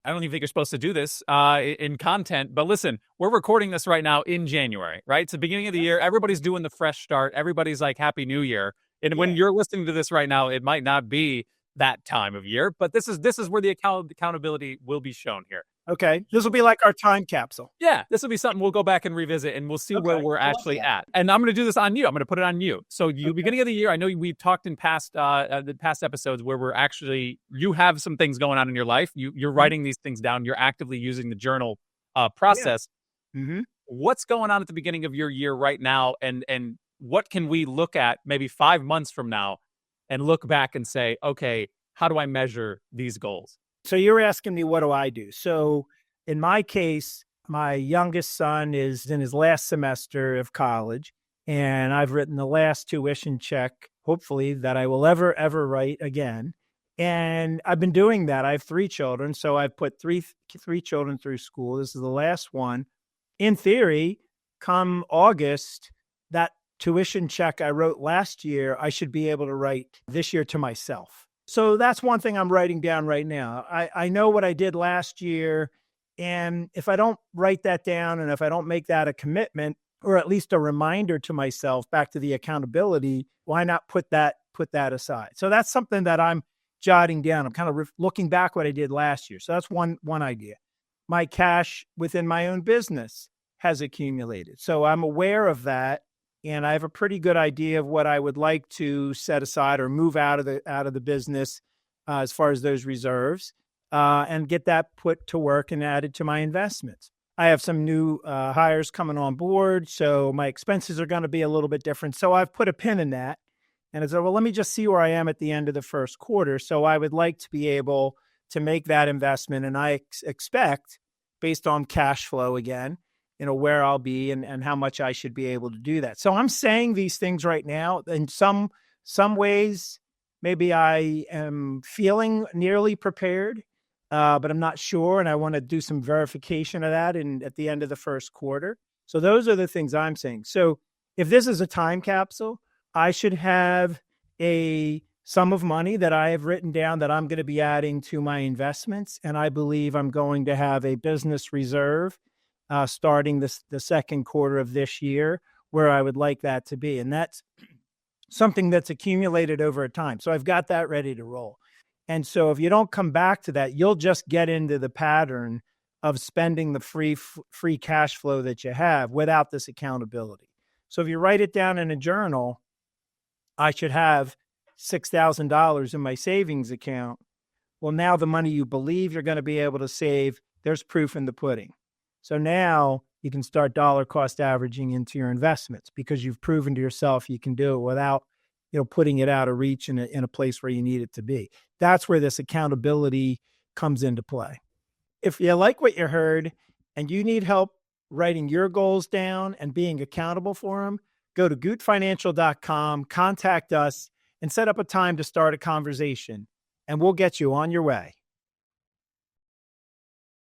I don't even think you're supposed to do this in content, but listen, we're recording this right now in January, right? It's the beginning of the year. Everybody's doing the fresh start. Everybody's like, Happy New Year. And when Yeah. you're listening to this right now, it might not be that time of year, but this is where the accountability will be shown here. Okay. This will be like our time capsule. Yeah, this will be something we'll go back and revisit, and we'll see where Okay. we're I love actually that. at. And I'm going to do this on you. I'm going to put it on you. So, Okay. beginning of the year, I know we've talked in the past episodes where you have some things going on in your life. You're Mhm. writing these things down. You're actively using the journal Yeah. process. Hmm. What's going on at the beginning of your year right now, and what can we look at maybe 5 months from now, and look back and say, okay, how do I measure these goals? So you're asking me, what do I do? So in my case, my youngest son is in his last semester of college, and I've written the last tuition check, hopefully, that I will ever write again. And I've been doing that. I have three children, so I've put three children through school. This is the last one. In theory, come August, that tuition check I wrote last year, I should be able to write this year to myself. So that's one thing I'm writing down right now. I know what I did last year. And if I don't write that down and if I don't make that a commitment or at least a reminder to myself, back to the accountability, why not put that aside? So that's something that I'm jotting down. I'm kind of looking back what I did last year. So that's one idea. My cash within my own business has accumulated. So I'm aware of that, and I have a pretty good idea of what I would like to set aside or move out of the business as far as those reserves, and get that put to work and added to my investments. I have some new hires coming on board, so my expenses are going to be a little bit different. So I've put a pin in that, and I said, well, let me just see where I am at the end of the first quarter. So I would like to be able to make that investment, and I expect, based on cash flow again, where I'll be and how much I should be able to do that. So I'm saying these things right now. In some ways, maybe I am feeling nearly prepared, but I'm not sure, and I want to do some verification of that at the end of the first quarter. So those are the things I'm saying. So if this is a time capsule, I should have a sum of money that I have written down that I'm going to be adding to my investments, and I believe I'm going to have a business reserve starting the second quarter of this year, where I would like that to be. And that's something that's accumulated over time. So I've got that ready to roll. And so if you don't come back to that, you'll just get into the pattern of spending the free cash flow that you have without this accountability. So if you write it down in a journal, I should have $6,000 in my savings account. Well, now the money you believe you're going to be able to save, there's proof in the pudding. So now you can start dollar cost averaging into your investments because you've proven to yourself you can do it without, putting it out of reach in a place where you need it to be. That's where this accountability comes into play. If you like what you heard and you need help writing your goals down and being accountable for them, go to gootfinancial.com, contact us, and set up a time to start a conversation, and we'll get you on your way.